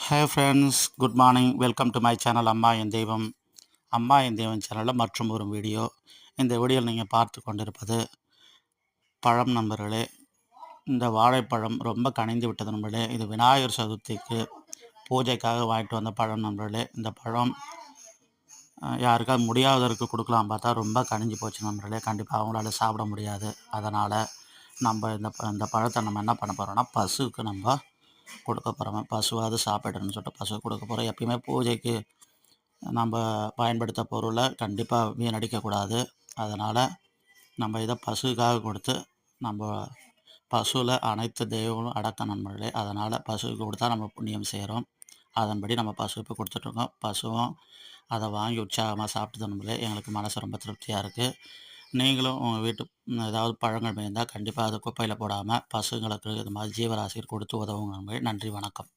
Hi friends, good morning. Welcome to my channel அம்மா என் தெய்வம். அம்மா என் தெய்வம் சேனலில் மற்றும் ஒரு வீடியோ. இந்த வீடியோவில் நீங்கள் பார்த்து கொண்டிருப்பது பழம் நண்பர்களே. இந்த வாழைப்பழம் ரொம்ப கனிந்து விட்டது நண்பர்களே. இது விநாயகர் சதுர்த்திக்கு பூஜைக்காக வாங்கிட்டு வந்த பழம் நண்பர்களே. இந்த பழம் யாருக்காவது முடியாதவருக்கு கொடுக்கலாம் பார்த்தா ரொம்ப கனிஞ்சு போச்சு நண்பர்களே. கண்டிப்பாக அவங்களால சாப்பிட முடியாது. அதனால் நம்ம இந்த பழத்தை நம்ம என்ன பண்ண போகிறோம்னா, பசுவுக்கு நம்ம கொடுக்க போகிறோம். பசுவாவது சாப்பிடணும்னு சொல்லிட்டு பசுவுக்கு கொடுக்க போகிறோம். எப்பயுமே பூஜைக்கு நம்ம பயன்படுத்த பொருளை கண்டிப்பாக வீணடிக்கக்கூடாது. அதனால் நம்ம இதை பசுவுக்காக கொடுத்து, நம்ம பசுவில் அனைத்து தெய்வங்களும் அடக்க நண்பர்களே. அதனால் பசுவுக்கு கொடுத்தா நம்ம புண்ணியம் செய்கிறோம். அதன்படி நம்ம பசுவுக்கு கொடுத்துட்ருக்கோம். பசுவும் அதை வாங்கி உற்சாகமாக சாப்பிட்டு நண்பர்களே. எங்களுக்கு மனசு ரொம்ப திருப்தியாக இருக்குது. நீங்களும் உங்கள் வீட்டு ஏதாவது பழங்கள் இருந்தால் கண்டிப்பாக அதை குப்பையில் போடாமல் பசுங்களுக்கு இது மாதிரி ஜீவராசிகள் கொடுத்து உதவுங்க நண்பர்களே. நன்றி, வணக்கம்.